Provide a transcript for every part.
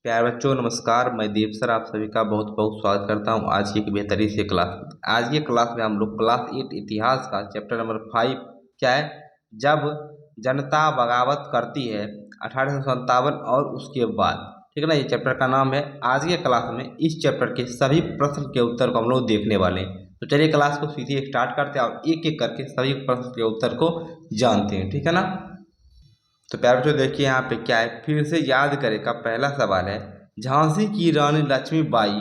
प्यारे बच्चों नमस्कार। मैं दीप सर आप सभी का बहुत बहुत स्वागत करता हूं आज की एक बेहतरीन से क्लास में। आज की क्लास में हम लोग क्लास 8 इतिहास का चैप्टर नंबर 5 क्या है, जब जनता बगावत करती है 1857 और उसके बाद, ठीक है ना। ये चैप्टर का नाम है। आज के क्लास में इस चैप्टर के सभी प्रश्न के उत्तर को हम लोग देखने वाले हैं। तो चलिए क्लास को सीधे स्टार्ट करते हैं और एक एक करके सभी प्रश्न के उत्तर को जानते हैं, ठीक है ना। तो प्यारे बच्चों देखिए यहाँ पे क्या है, फिर से याद करें का पहला सवाल है, झांसी की रानी लक्ष्मीबाई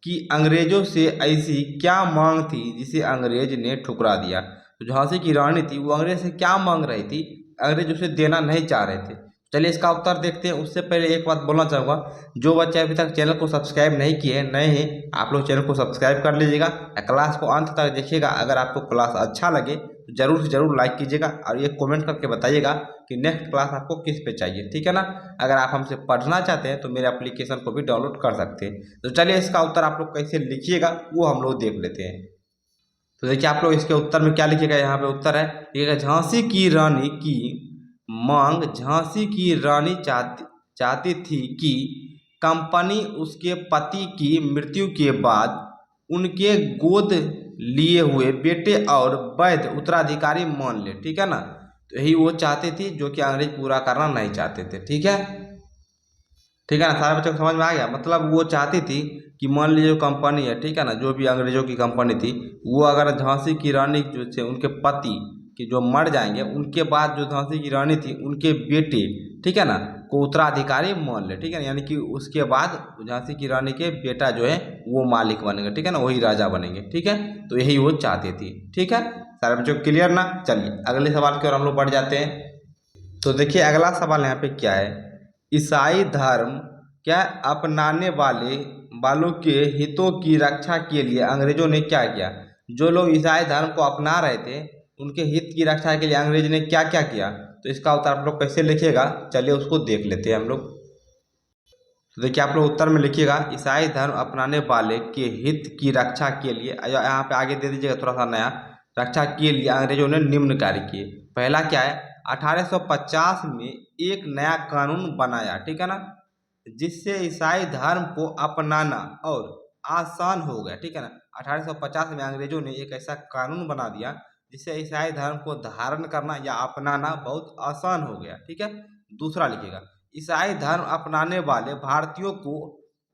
की अंग्रेजों से ऐसी क्या मांग थी जिसे अंग्रेज ने ठुकरा दिया। तो झांसी की रानी थी, वो अंग्रेज से क्या मांग रही थी, अंग्रेज उसे देना नहीं चाह रहे थे। चलिए इसका उत्तर देखते हैं। उससे पहले एक बात बोलना चाहूँगा, जो बच्चे अभी तक चैनल को सब्सक्राइब नहीं किए नए हैं, आप लोग चैनल को सब्सक्राइब कर लीजिएगा। क्लास को अंत तक देखिएगा। अगर आपको क्लास अच्छा लगे तो जरूर से जरूर लाइक कीजिएगा और ये कमेंट करके बताइएगा कि नेक्स्ट क्लास आपको किस पे चाहिए, ठीक है ना। अगर आप हमसे पढ़ना चाहते हैं तो मेरे एप्लीकेशन को भी डाउनलोड कर सकते हैं। तो चलिए इसका उत्तर आप लोग कैसे लिखिएगा वो हम लोग देख लेते हैं। तो देखिए आप लोग इसके उत्तर में क्या लिखिएगा, यहाँ पे उत्तर है, लिखिएगा झांसी की रानी की मांग। झांसी की रानी चाहती चाहती थी कि कंपनी उसके पति की मृत्यु के बाद उनके गोद लिए हुए बेटे और वैध उत्तराधिकारी मान ले, ठीक है ना। तो यही वो चाहती थी जो कि अंग्रेज पूरा करना नहीं चाहते थे, ठीक है। ठीक है ना, सारे बच्चों को समझ में आ गया। मतलब वो चाहती थी कि मान लीजिए जो कंपनी है, ठीक है ना, जो भी अंग्रेजों की कंपनी थी, वो अगर झांसी की रानी जो थे उनके पति कि जो मर जाएंगे, उनके बाद जो झांसी की रानी थी उनके बेटे, ठीक है ना, को उत्तराधिकारी मान ले, ठीक है ना। यानी कि उसके बाद झांसी की रानी के बेटा जो है वो मालिक बनेंगे, ठीक है ना, वही राजा बनेंगे, ठीक है। तो यही वो चाहती थी, ठीक है। सारे बच्चों क्लियर ना। चलिए अगले सवाल की ओर हम लोग बढ़ जाते हैं। तो देखिए अगला सवाल यहाँ पे क्या है, ईसाई धर्म क्या अपनाने वालों के हितों की रक्षा के लिए अंग्रेजों ने क्या किया। जो लोग ईसाई धर्म को अपना रहे थे उनके हित की रक्षा के लिए अंग्रेज ने क्या क्या किया। तो इसका उत्तर आप लोग कैसे लिखिएगा, चलिए उसको देख लेते हैं हम लोग। तो देखिए आप लोग उत्तर में लिखिएगा, ईसाई धर्म अपनाने वाले के हित की रक्षा के लिए, यहाँ पे आगे दे दीजिएगा थोड़ा सा नया, रक्षा के लिए अंग्रेजों ने निम्न कार्य किए। पहला क्या है, 1850 में एक नया कानून बनाया, ठीक है ना, जिससे ईसाई धर्म को अपनाना और आसान हो गया, ठीक है ना। 1850 में अंग्रेजों ने एक ऐसा कानून बना दिया जिससे ईसाई धर्म को धारण करना या अपनाना बहुत आसान हो गया, ठीक है। दूसरा लिखिएगा, ईसाई धर्म अपनाने वाले भारतीयों को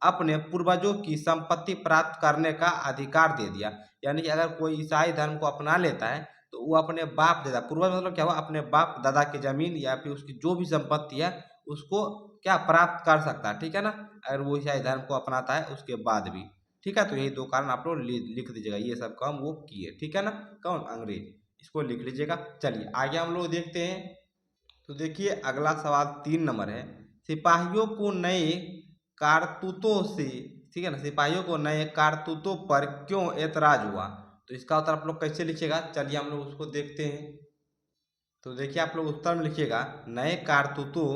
अपने पूर्वजों की संपत्ति प्राप्त करने का अधिकार दे दिया। यानी कि अगर कोई ईसाई धर्म को अपना लेता है तो वो अपने बाप दादा, पूर्वज मतलब क्या हुआ, अपने बाप दादा की जमीन या फिर उसकी जो भी संपत्ति है उसको क्या प्राप्त कर सकता है, ठीक है ना, अगर वो ईसाई धर्म को अपनाता है उसके बाद भी, ठीक है। तो यही दो कारण आप लोग लिख दीजिएगा, ये सब काम वो किए, ठीक है ना, कौन, अंग्रेज, इसको लिख लीजिएगा। चलिए आगे हम लोग देखते हैं। तो देखिए अगला सवाल 3 नंबर है, सिपाहियों को नए कारतूतों से, ठीक है ना, सिपाहियों को नए कारतूतों पर क्यों एतराज हुआ। तो इसका उत्तर आप लोग कैसे लिखिएगा, चलिए हम लोग उसको देखते हैं। तो देखिए आप लोग उत्तर में लिखिएगा, नए कारतूतों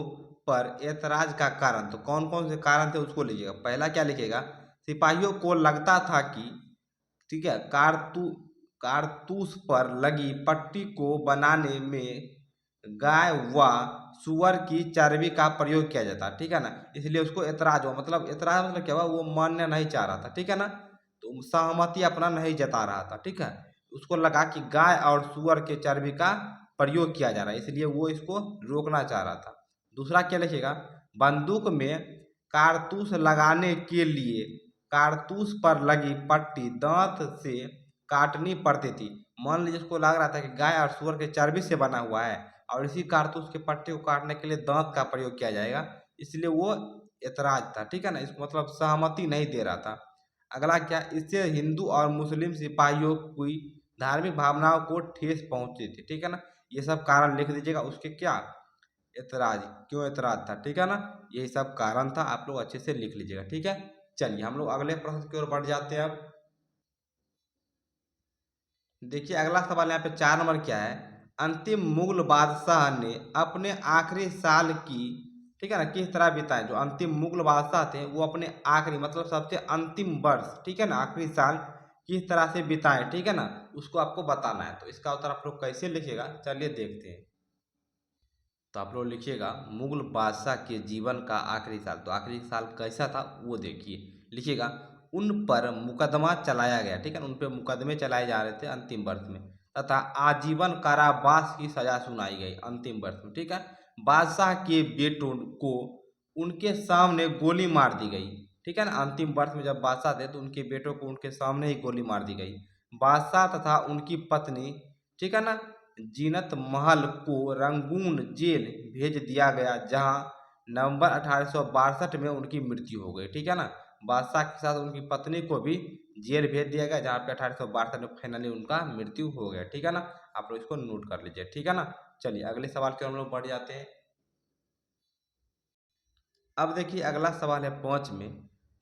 पर एतराज का कारण, तो कौन कौन से कारण थे उसको लीजिएगा। पहला क्या लिखिएगा, सिपाहियों को लगता था कि, ठीक है, कारतूस पर लगी पट्टी को बनाने में गाय व सुअर की चर्बी का प्रयोग किया जाता, ठीक है ना, इसलिए उसको एतराज हुआ। मतलब एतराज मतलब क्या हुआ, वो मानना नहीं चाह रहा था, ठीक है ना, तो सहमति अपना नहीं जता रहा था, ठीक है। उसको लगा कि गाय और सुअर के चर्बी का प्रयोग किया जा रहा है, इसलिए वो इसको रोकना चाह रहा था। दूसरा क्या लिखेगा, बंदूक में कारतूस लगाने के लिए कारतूस पर लगी पट्टी दांत से काटनी पड़ती थी। मान लीजिए उसको लग रहा था कि गाय और सुअर के चर्बी से बना हुआ है और इसी कारतूस के पट्टे को काटने के लिए दांत का प्रयोग किया जाएगा, इसलिए वो एतराज था, ठीक है ना, इसको मतलब सहमति नहीं दे रहा था। अगला क्या, इससे हिंदू और मुस्लिम सिपाहियों की धार्मिक भावनाओं को ठेस पहुंचती थी, ठीक है ना। ये सब कारण लिख दीजिएगा उसके क्या, एतराज, क्यों एतराज था, ठीक है ना। यही सब कारण था, आप लोग अच्छे से लिख लीजिएगा, ठीक है। चलिए हम लोग अगले प्रश्न की ओर बढ़ जाते हैं अब। देखिए अगला सवाल यहाँ पे 4 नंबर क्या है, अंतिम मुगल बादशाह ने अपने आखिरी साल की, ठीक है ना, किस तरह बिताए। जो अंतिम मुगल बादशाह थे वो अपने आखिरी मतलब सबसे अंतिम वर्ष, ठीक है ना, आखिरी साल किस तरह से बिताए, ठीक है ना, उसको आपको बताना है। तो इसका उत्तर आप लोग कैसे लिखेगा, चलिए देखते हैं। तो आप लोग लिखिएगा मुगल बादशाह के जीवन का आखिरी साल। तो आखिरी साल कैसा था वो देखिए, लिखिएगा उन पर मुकदमा चलाया गया, ठीक है ना, उन पर मुकदमे चलाए जा रहे थे अंतिम वर्ष में, तथा आजीवन कारावास की सजा सुनाई गई अंतिम वर्ष में, ठीक है। बादशाह के बेटों को उनके सामने गोली मार दी गई, ठीक है ना, अंतिम वर्ष में जब बादशाह थे तो उनके बेटों को उनके सामने ही गोली मार दी गई। बादशाह तथा उनकी पत्नी, ठीक है ना, जीनत महल को रंगून जेल भेज दिया गया, जहां नवंबर 1862 में उनकी मृत्यु हो गई, ठीक है ना। बादशाह के साथ उनकी पत्नी को भी जेल भेज दिया गया, जहां पे 1862 में फाइनली उनका मृत्यु हो गया, ठीक है ना। आप लोग इसको नोट कर लीजिए, ठीक है ना। चलिए अगले सवाल की ओर हम लोग बढ़ जाते हैं। अब देखिए अगला सवाल है 5 में,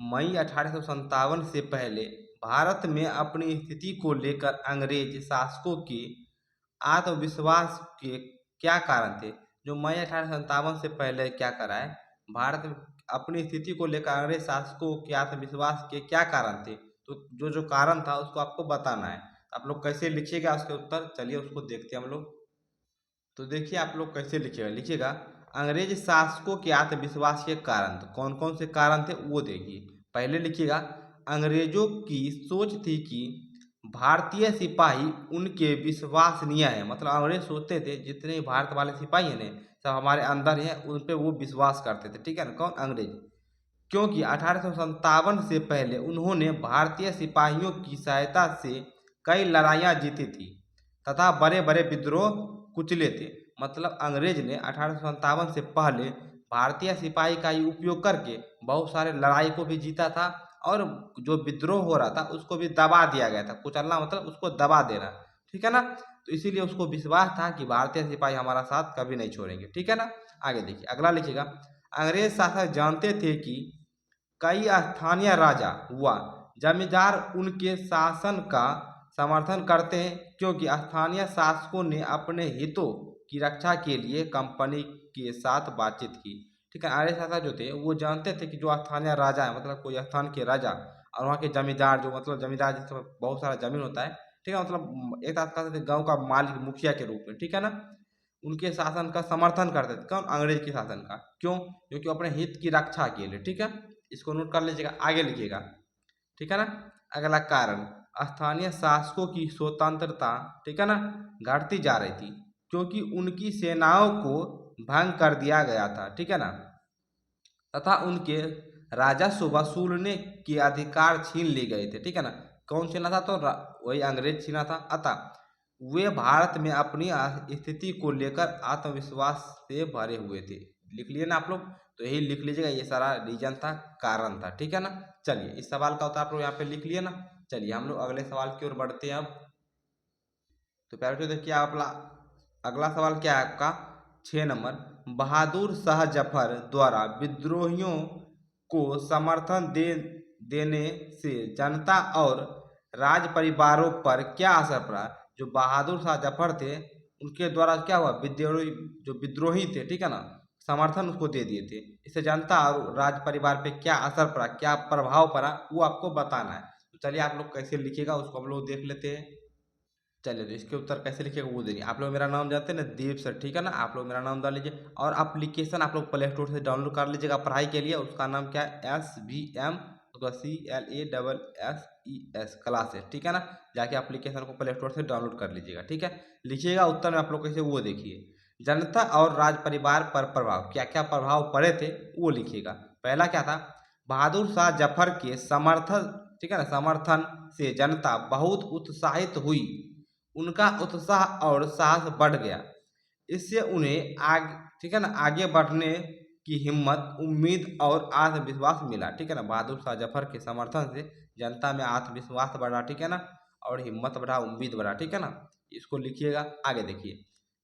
मई 1857 से पहले भारत में अपनी स्थिति को लेकर अंग्रेज शासकों के आत्मविश्वास के क्या कारण थे। जो मई 1857 से पहले क्या करा है, भारत में अपनी स्थिति को लेकर अंग्रेज शासकों के आत्मविश्वास के क्या कारण थे। तो जो जो कारण था उसको आपको बताना है। आप लोग कैसे लिखिएगा उसके उत्तर, चलिए उसको देखते हैं हम लोग। तो देखिए आप लोग कैसे लिखिएगा, लिखिएगा अंग्रेज शासकों के आत्मविश्वास के कारण। तो कौन कौन से कारण थे वो देखिए। पहले लिखिएगा अंग्रेजों की सोच थी कि भारतीय सिपाही उनके विश्वसनीय है, मतलब अंग्रेज सोचते थे जितने भारत वाले सिपाही हैं ना सब हमारे अंदर ही हैं, उन पे वो विश्वास करते थे, ठीक है ना, कौन, अंग्रेज। क्योंकि 1857 से पहले उन्होंने भारतीय सिपाहियों की सहायता से कई लड़ाइयाँ जीती थी तथा बड़े बड़े विद्रोह कुचले थे। मतलब अंग्रेज ने 1857 से पहले भारतीय सिपाही का ही उपयोग करके बहुत सारे लड़ाई को भी जीता था, और जो विद्रोह हो रहा था उसको भी दबा दिया गया था। कुचलना मतलब उसको दबा देना, ठीक है ना। तो इसीलिए उसको विश्वास था कि भारतीय सिपाही हमारा साथ कभी नहीं छोड़ेंगे, ठीक है ना। आगे देखिए अगला लिखिएगा अंग्रेज शासक जानते थे कि कई स्थानीय राजा व जमींदार उनके शासन का समर्थन करते हैं, क्योंकि स्थानीय शासकों ने अपने हितों की रक्षा के लिए कंपनी के साथ बातचीत की, ठीक है। आर्य शासक जो थे वो जानते थे कि जो स्थानीय राजा है, मतलब कोई स्थान के राजा और वहाँ के जमींदार, जो मतलब जमींदार जिसमें बहुत सारा जमीन होता है, ठीक है, मतलब एक तरह कहते थे गाँव का मालिक, मुखिया के रूप में, ठीक है ना, उनके शासन का समर्थन करते थे। कौन, अंग्रेज के शासन का। क्यों, क्योंकि अपने हित की रक्षा के लिए, ठीक है। इसको नोट कर लीजिएगा, आगे लिखिएगा, ठीक है ना। अगला कारण स्थानीय शासकों की स्वतंत्रता, ठीक है ना, घटती जा रही थी, क्योंकि उनकी सेनाओं को भंग कर दिया गया था, ठीक है ना, तथा उनके राजस्व वसूलने के अधिकार छीन लिए गए थे, ठीक है ना। कौन छीना था, तो वही अंग्रेज छीना था। अतः वे भारत में अपनी स्थिति को लेकर आत्मविश्वास से भरे हुए थे। लिख लिए ना आप लोग, तो यही लिख लीजिएगा, ये सारा रीजन था, कारण था, ठीक है ना। चलिए इस सवाल का उत्तर आप लोग यहाँ पे लिख लिए ना। चलिए हम लोग अगले सवाल की ओर बढ़ते हैं अब। तो प्यारे देखिए आप अगला सवाल क्या है आपका, 6 नंबर, बहादुर शाह जफर द्वारा विद्रोहियों को समर्थन देने से जनता और राज परिवारों पर क्या असर पड़ा। जो बहादुर शाह जफर थे उनके द्वारा क्या हुआ, विद्रोही, जो विद्रोही थे, ठीक है ना, समर्थन उसको दे दिए थे। इससे जनता और राज परिवार पे क्या असर पड़ा, क्या प्रभाव पड़ा, वो आपको बताना है। तो चलिए आप लोग कैसे लिखिएगा उसको हम लोग देख लेते हैं। चलिए तो इसके उत्तर कैसे लिखेगा वो देखिए। आप लोग मेरा नाम जानते हैं ना, दीप सर, ठीक है ना। आप लोग मेरा नाम डाल लीजिए, और एप्लीकेशन आप लोग प्ले स्टोर से डाउनलोड कर लीजिएगा पढ़ाई के लिए। उसका नाम क्या है, SVM, उसका CLASSES क्लासेस, ठीक है ना। जाके एप्लीकेशन को प्ले स्टोर से डाउनलोड कर लीजिएगा, ठीक है। लिखिएगा उत्तर में आप लोग कैसे वो देखिए। जनता और राज परिवार पर प्रभाव, क्या क्या प्रभाव पड़े थे वो लिखिएगा। पहला क्या था, बहादुर शाह जफर के समर्थन, ठीक है ना, समर्थन से जनता बहुत उत्साहित हुई, उनका उत्साह और साहस बढ़ गया। इससे उन्हें ठीक है ना, आगे बढ़ने की हिम्मत, उम्मीद और आत्मविश्वास मिला, ठीक है ना। बहादुर शाह जफर के समर्थन से जनता में आत्मविश्वास बढ़ा, ठीक है ना, और हिम्मत बढ़ा, उम्मीद बढ़ा, ठीक है ना। इसको लिखिएगा, आगे देखिए।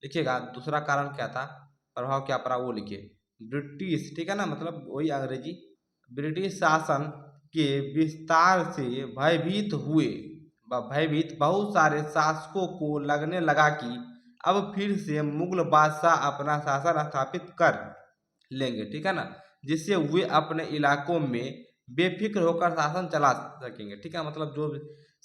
लिखिएगा दूसरा कारण क्या था, प्रभाव क्या पड़ा वो लिखिए। ब्रिटिश, ठीक है ना, मतलब वही अंग्रेजी, ब्रिटिश शासन के विस्तार से भयभीत बहुत सारे शासकों को लगने लगा कि अब फिर से मुगल बादशाह अपना शासन स्थापित कर लेंगे, ठीक है ना, जिससे वे अपने इलाकों में बेफिक्र होकर शासन चला सकेंगे, ठीक है। मतलब जो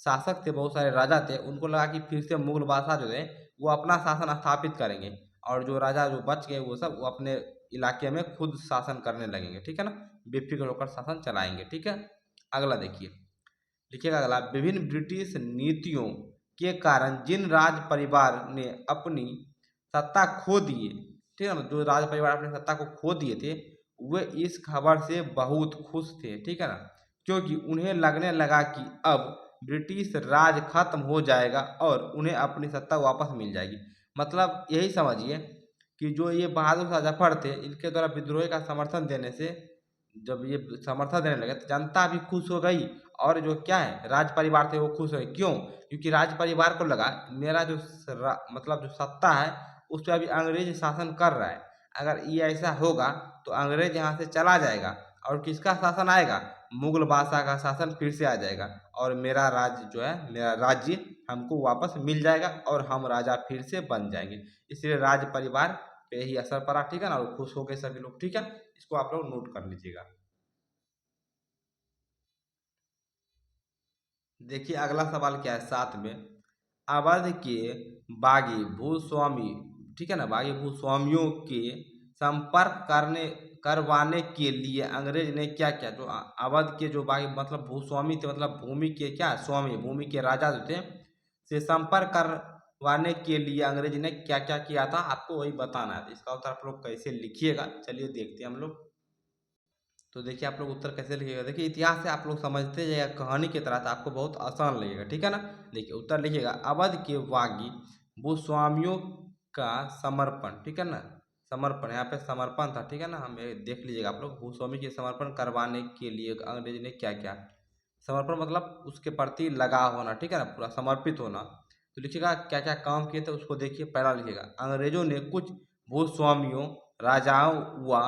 शासक थे, बहुत सारे राजा थे, उनको लगा कि फिर से मुगल बादशाह जो है वो अपना शासन स्थापित करेंगे और जो राजा जो बच गए वो सब वो अपने इलाके में खुद शासन करने लगेंगे, ठीक है ना, बेफिक्र होकर शासन चलाएंगे, ठीक है। अगला देखिए, लिखिएगा अगला, विभिन्न ब्रिटिश नीतियों के कारण जिन राज परिवार ने अपनी सत्ता खो दिए, ठीक है ना, जो राज परिवार अपनी सत्ता को खो दिए थे वे इस खबर से बहुत खुश थे, ठीक है ना, क्योंकि उन्हें लगने लगा कि अब ब्रिटिश राज खत्म हो जाएगा और उन्हें अपनी सत्ता वापस मिल जाएगी। मतलब यही समझिए कि जो ये बहादुर शाह जफर थे इनके द्वारा विद्रोह का समर्थन देने से जब ये समर्थन देने लगे तो जनता भी खुश हो गई और जो क्या है राज परिवार थे वो खुश हो गए। क्यों? क्योंकि राज परिवार को लगा मेरा जो मतलब जो सत्ता है उस पर अभी अंग्रेज शासन कर रहा है, अगर ये ऐसा होगा तो अंग्रेज यहाँ से चला जाएगा और किसका शासन आएगा, मुगल बादशाह का शासन फिर से आ जाएगा और मेरा राज्य जो है मेरा राज्य हमको वापस मिल जाएगा और हम राजा फिर से बन जाएंगे। इसलिए राज परिवार पे ही असर पड़ा, ठीक है ना, और खुश हो गए सभी लोग, ठीक है। इसको आप लोग नोट कर लीजिएगा। देखिए अगला सवाल क्या है, साथ में अवध के बागी भूस्वामी, ठीक है ना, बागी भूस्वामियों के संपर्क करवाने के लिए अंग्रेज ने क्या किया, जो अवध के जो बागी मतलब भूस्वामी थे, मतलब भूमि के क्या स्वामी, भूमि के राजा जो थे, से संपर्क करवाने के लिए अंग्रेज ने क्या क्या किया था आपको वही बताना है। इसका उत्तर आप लोग कैसे लिखिएगा चलिए देखते हैं हम लोग। तो देखिए आप लोग उत्तर कैसे लिखिएगा, देखिए इतिहास से आप लोग समझते जाइएगा कहानी की तरह, तो आपको बहुत आसान लगेगा, ठीक है ना। देखिए उत्तर लिखिएगा, अवध के बागी भूस्वामियों का समर्पण, ठीक है ना, समर्पण यहाँ पे समर्पण था, ठीक है ना, हमें देख लीजिएगा आप लोग, भूस्वामी के समर्पण करवाने के लिए अंग्रेज ने क्या क्या, समर्पण मतलब उसके प्रति लगाव होना, ठीक है ना, पूरा समर्पित होना। तो लिखिएगा क्या क्या काम किए थे उसको देखिए। पहला लिखिएगा, अंग्रेजों ने कुछ भूस्वामियों, राजाओं व,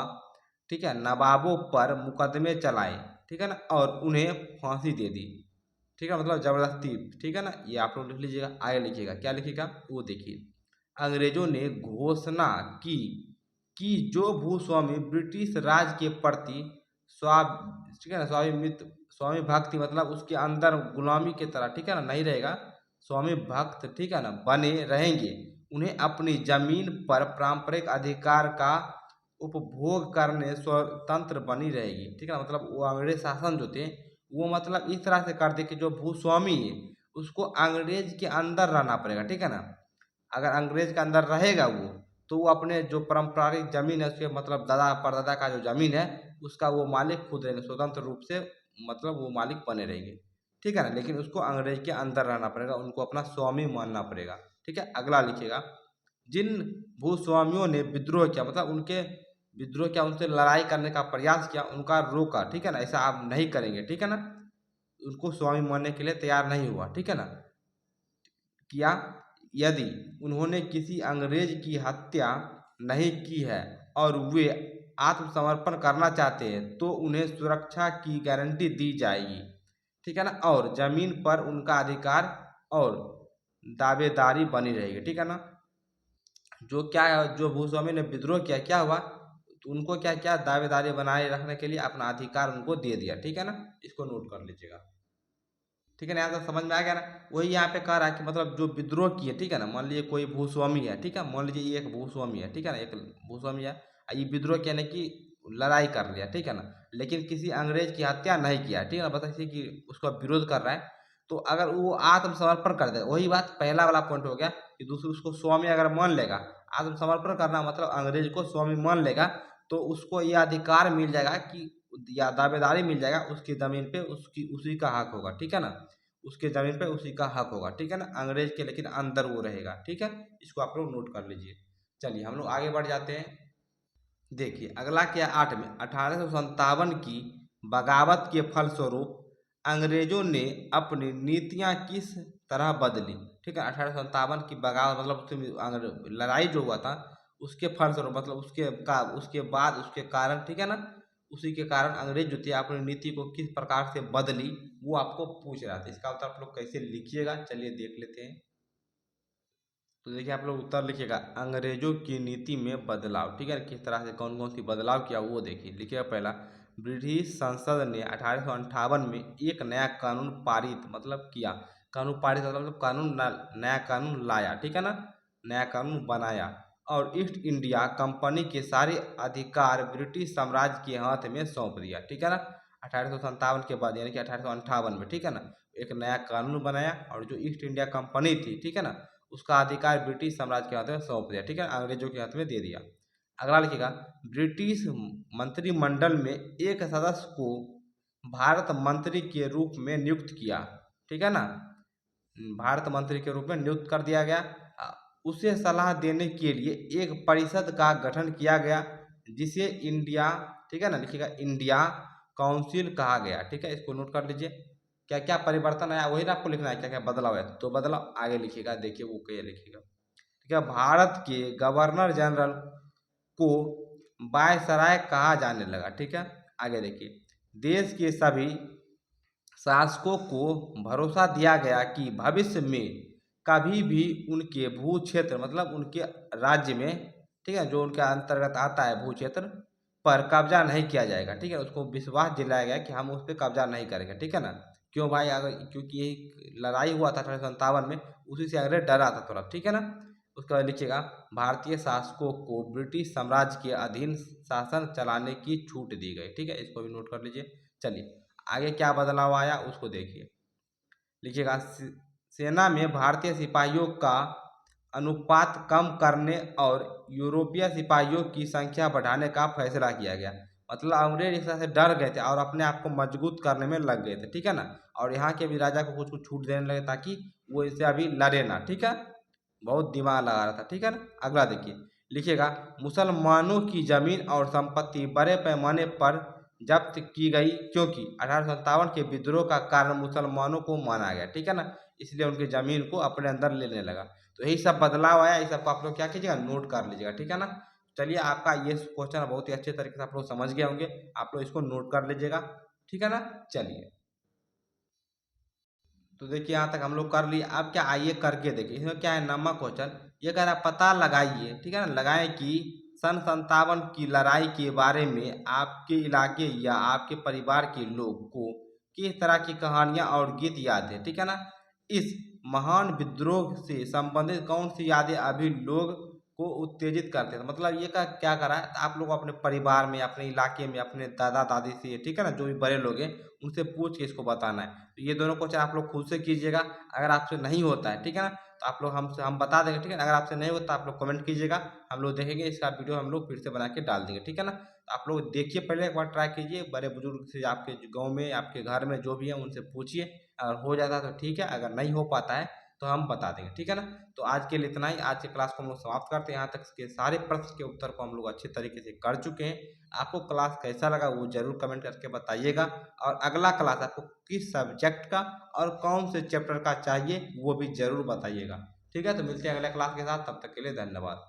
ठीक है, नवाबों पर मुकदमे चलाए, ठीक है ना, और उन्हें फांसी दे दी, ठीक है, मतलब जबरदस्ती, ठीक है ना। ये आप लोग लिख लीजिएगा। आगे लिखिएगा, क्या लिखिएगा वो देखिए, अंग्रेजों ने घोषणा की कि जो भूस्वामी ब्रिटिश राज के प्रति स्वा, ठीक है ना, स्वामित्व, स्वामी भक्ति मतलब उसके अंदर गुलामी की तरह, ठीक है ना, नहीं रहेगा, स्वामी भक्त, ठीक है ना, बने रहेंगे, उन्हें अपनी जमीन पर पारंपरिक अधिकार का उपभोग करने स्वतंत्र बनी रहेगी, ठीक है ना, मतलब वो अंग्रेज शासन जो थे वो मतलब इस तरह से कर दे कि जो भूस्वामी है उसको अंग्रेज के अंदर रहना पड़ेगा, ठीक है ना, अगर अंग्रेज के अंदर रहेगा वो तो वो अपने जो पारंपरिक जमीन है उसके मतलब दादा परदादा का जो जमीन है उसका वो मालिक खुद रहेंगे स्वतंत्र रूप से, मतलब वो मालिक बने रहेंगे, ठीक है ना, लेकिन उसको अंग्रेज के अंदर रहना पड़ेगा, उनको अपना स्वामी मानना पड़ेगा, ठीक है। अगला लिखिएगा, जिन भूस्वामियों ने विद्रोह किया मतलब उनके विद्रोह किया, उनसे लड़ाई करने का प्रयास किया, उनका रोका, ठीक है ना, ऐसा आप नहीं करेंगे, ठीक है ना, उनको स्वामी मानने के लिए तैयार नहीं हुआ, ठीक है ना, किया, यदि उन्होंने किसी अंग्रेज की हत्या नहीं की है और वे आत्मसमर्पण करना चाहते हैं तो उन्हें सुरक्षा की गारंटी दी जाएगी, ठीक है ना, और जमीन पर उनका अधिकार और दावेदारी बनी रहेगी, ठीक है ना। जो क्या है, जो भूस्वामी ने विद्रोह किया क्या हुआ, तो उनको क्या क्या दावेदारी बनाए रखने के लिए अपना अधिकार उनको दे दिया, ठीक है ना, इसको नोट कर लीजिएगा, ठीक है ना, यहाँ तक समझ में आ गया ना। वही यहाँ पे कह रहा है कि मतलब जो विद्रोह किए, ठीक है ना, मान लीजिए कोई भूस्वामी है, ठीक है, मान लीजिए ये एक भूस्वामी है, ठीक है ना, एक भूस्वामी है, ये विद्रोह किया ने कि लड़ाई कर लिया, ठीक है ना, लेकिन किसी अंग्रेज की हत्या नहीं किया, ठीक है ना, बता कि उसका विरोध कर रहा है, तो अगर वो आत्मसमर्पण कर दे, वही बात पहला वाला पॉइंट हो गया कि दूसरे उसको स्वामी अगर मान लेगा, आत्मसमर्पण करना मतलब अंग्रेज को स्वामी मान लेगा, तो उसको ये अधिकार मिल जाएगा कि या दावेदारी मिल जाएगा उसकी जमीन पे, उसकी उसी का हक होगा, ठीक है ना, उसके जमीन पे उसी का हक होगा, ठीक है ना, अंग्रेज के लेकिन अंदर वो रहेगा, ठीक है। इसको आप लोग नोट कर लीजिए। चलिए हम लोग आगे बढ़ जाते हैं। देखिए अगला क्या, 8 में 1857 की बगावत के फलस्वरूप अंग्रेजों ने अपनी नीतियां किस तरह बदली, ठीक है, 1857 की बगावत मतलब लड़ाई जो हुआ था उसके फलस्वरूप मतलब उसके बाद उसके कारण, ठीक है ना, उसी के कारण अंग्रेज जो थे अपनी नीति को किस प्रकार से बदली वो आपको पूछ रहा था। इसका उत्तर आप लोग कैसे लिखिएगा चलिए देख लेते हैं। तो देखिए आप लोग उत्तर लिखिएगा, अंग्रेजों की नीति में बदलाव, ठीक है, किस तरह से कौन कौन सी बदलाव किया वो देखिए। लिखिएगा पहला, ब्रिटिश संसद ने 1858 में एक नया कानून पारित मतलब किया, कानून पारित मतलब कानून नया कानून लाया, ठीक है ना, नया कानून बनाया और ईस्ट इंडिया कंपनी के सारे अधिकार ब्रिटिश साम्राज्य के हाथ में सौंप दिया। ठीक है ना, 1857 के बाद यानी कि 1858 में, ठीक है ना, एक नया कानून बनाया और जो ईस्ट इंडिया कंपनी थी, ठीक है ना, उसका अधिकार ब्रिटिश साम्राज्य के हाथ में सौंप दिया। ठीक है, अंग्रेजों के हाथ में दे दिया। अगला लिखिएगा, ब्रिटिश मंत्रिमंडल में एक सदस्य को भारत मंत्री के रूप में नियुक्त किया। ठीक है ना, भारत मंत्री के रूप में नियुक्त कर दिया गया। उसे सलाह देने के लिए एक परिषद का गठन किया गया जिसे इंडिया, ठीक है ना, लिखिएगा इंडिया काउंसिल कहा गया। ठीक है, इसको नोट कर लीजिए। क्या क्या परिवर्तन आया वही ना आपको लिखना है, क्या क्या बदलाव है, तो बदलाव आगे लिखिएगा, देखिए वो क्या लिखिएगा। ठीक है, भारत के गवर्नर जनरल को वायसराय कहा जाने लगा। ठीक है, आगे देखिए, देश के सभी शासकों को भरोसा दिया गया कि भविष्य में कभी भी उनके भू क्षेत्र, मतलब उनके राज्य में, ठीक है, जो उनके अंतर्गत आता है भू क्षेत्र पर कब्जा नहीं किया जाएगा। ठीक है, उसको विश्वास दिलाया गया कि हम उस पर कब्जा नहीं करेंगे। ठीक है ना, क्यों भाई, अगर क्योंकि यही लड़ाई हुआ था 1857 में, उसी से अंग्रेज डरा था थोड़ा। ठीक है ना, उसके बाद लिखिएगा, भारतीय शासकों को ब्रिटिश साम्राज्य के अधीन शासन चलाने की छूट दी गई। ठीक है, इसको भी नोट कर लीजिए। चलिए आगे क्या बदलाव आया उसको देखिए, लिखिएगा, सेना में भारतीय सिपाहियों का अनुपात कम करने और यूरोपीय सिपाहियों की संख्या बढ़ाने का फैसला किया गया। मतलब अंग्रेज एक तरह से डर गए थे और अपने आप को मजबूत करने में लग गए थे। ठीक है ना, और यहाँ के भी राजा को कुछ कुछ छूट देने लगे ताकि वो इससे अभी लड़े ना। ठीक है, बहुत दिमाग लगा रहा था। ठीक है ना, अगला देखिए, लिखिएगा, मुसलमानों की जमीन और संपत्ति बड़े पैमाने पर जब्त की गई क्योंकि 1857 के विद्रोह का कारण मुसलमानों को माना गया। ठीक है ना, इसलिए उनकी जमीन को अपने अंदर लेने लगा। तो यही सब बदलाव आया, इस सबको आप लोग क्या कीजिएगा, नोट कर लीजिएगा। ठीक है ना, चलिए आपका ये क्वेश्चन बहुत ही अच्छे तरीके से आप लोग समझ गए होंगे, आप लोग इसको नोट कर लीजिएगा। ठीक है ना, चलिए, तो देखिए यहाँ तक हम लोग कर लिए। अब क्या, आइए करके देखिए, इसमें क्या है, नंबर क्वेश्चन ये कह रहा है, पता लगाइए। ठीक है ना, लगाएं कि सन 57 की लड़ाई के बारे में आपके इलाके या आपके परिवार के लोग को किस तरह की कहानियां और गीत याद है। ठीक है ना, इस महान विद्रोह से संबंधित कौन सी यादें अभी लोग को उत्तेजित करते हैं। मतलब ये का क्या करा है, आप लोग अपने परिवार में, अपने इलाके में, अपने दादा दादी से, ठीक है ना, जो भी बड़े लोग हैं उनसे पूछ के इसको बताना है। तो ये दोनों क्वेश्चन आप लोग खुद से कीजिएगा। अगर आपसे नहीं होता है, ठीक है ना, तो आप लोग हम बता देंगे। ठीक है ना, अगर आपसे नहीं होता आप लोग कमेंट कीजिएगा, हम लोग देखेंगे, इसका वीडियो हम लोग फिर से बना के डाल देंगे। ठीक है ना, तो आप लोग देखिए, पहले एक बार ट्राई कीजिए, बड़े बुजुर्ग से, आपके गाँव में, आपके घर में जो भी है उनसे पूछिए। अगर हो जाता है तो ठीक है, अगर नहीं हो पाता है तो हम बता देंगे। ठीक है ना, तो आज के लिए इतना ही। आज के क्लास को हम लोग समाप्त करते हैं। यहाँ तक के सारे प्रश्न के उत्तर को हम लोग अच्छे तरीके से कर चुके हैं। आपको क्लास कैसा लगा वो जरूर कमेंट करके बताइएगा, और अगला क्लास आपको किस सब्जेक्ट का और कौन से चैप्टर का चाहिए वो भी जरूर बताइएगा। ठीक है, तो मिलते हैं अगले क्लास के साथ, तब तक के लिए धन्यवाद।